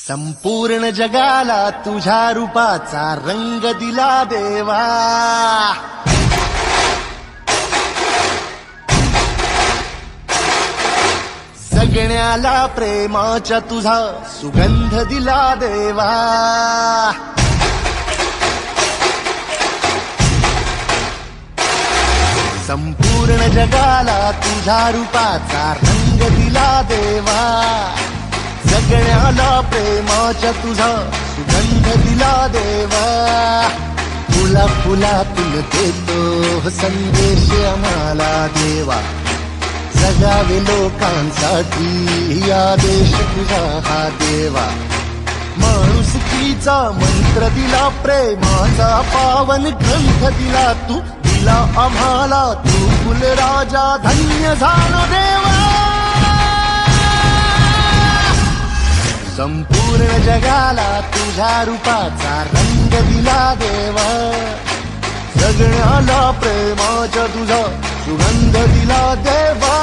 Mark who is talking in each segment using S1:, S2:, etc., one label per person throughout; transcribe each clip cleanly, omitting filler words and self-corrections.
S1: संपूर्ण जगाला तुझ्या रूपाचा रंग दिला देवा. जगण्याला प्रेमाच्या तुझा सुगंध दिला देवा. संपूर्ण जगाला तुझ्या रूपाचा रंग दिला देवा. जगण्याला प्रेमाच्या तुझा सुगंध दिला देवा. फुला फुलातून देतो संदेश आम्हाला देवा. जगावे लोकांसाठी आदेश तुझा हा देवा. माणुसकीचा मंत्र दिला, प्रेमाचा पावन ग्रंथ दिला तू. दिला आम्हाला तू फुलराजा, धन्य झालो देवा. संपूर्ण जगाला तुझ्या रूपाचा रंग दिला देवा. जगण्याला प्रेमाच्या तुझा सुगंध दिला देवा.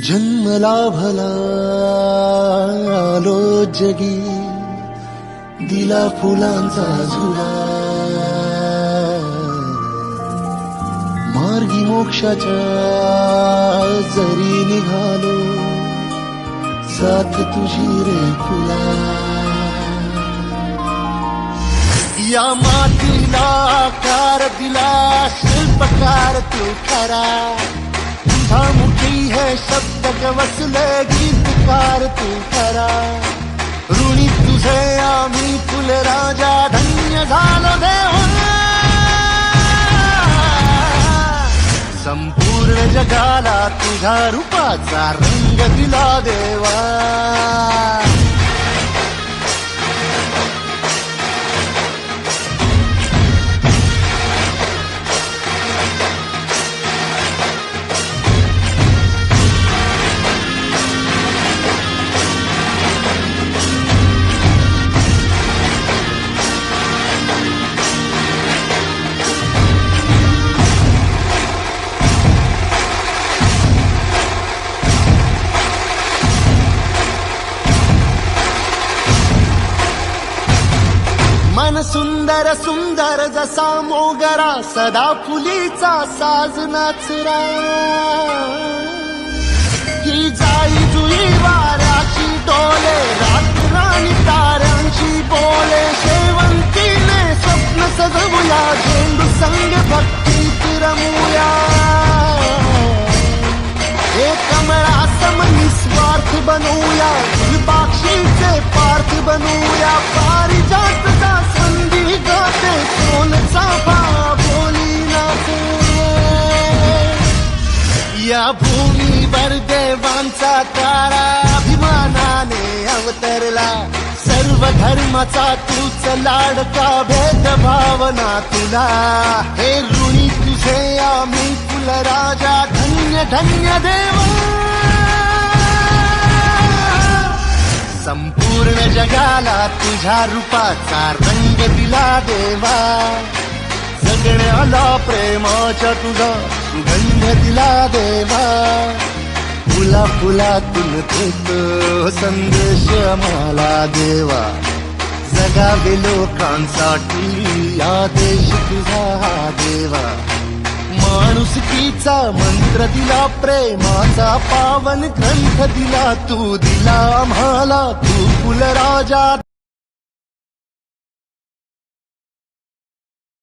S1: जन्मला भला आलो जगी, दिला फुलांचा झुला. मार्गी मोक्षाच्या जरी निघालो, साथ तुझी रे फुला. या मातीला आकार दिला, शिल्पकार तू खरा. मुखी है शब्द वसले गीतकार तू खरा. ऋणी तुझे आम्ही फुलराजा, धन्य झालो देवा. संपूर्ण जगाला तुझ्या रूपाचा रंग दिला देवा. मन सुंदर सुंदर जसा मोगरा, सदा फुलीचा साज नाचरा. ही जाई जुई वाऱ्याची डोले, रात्राणी ताऱ्यांची बोले. शेवंतीने स्वप्न सजवूया, झेंडू संग भक्तीत रमूया. हे कमळा सम निस्वार्थ बनूया, फुलपाक्षीचे पार्थ बनूया. पारिजातचा संधी गाते, सोन चाफा बोली नाचे. या भूमीवर देवांचा तारा अभिमानाने अवतरला. सर्व धर्माचा तूच लाडका, भेदभावना तुला. हे ऋणी तुझे आम्ही फुलराजा, धन्य धन्य देवा. संपूर्ण जगाला तुझ्या रूपाचा रंग दिला देवा. जगण्याला प्रेमाच्या तुझा सुगंध दिला देवा. फुला फुलातून देतो संदेश आम्हाला देवा. जगावे लोकांसाठी आदेश तुझा हा देवा. माणुसकीचा मंत्र दिला, प्रेमाचा पावन ग्रंथ दिला तू. दिला आम्हाला तू फुलराजा.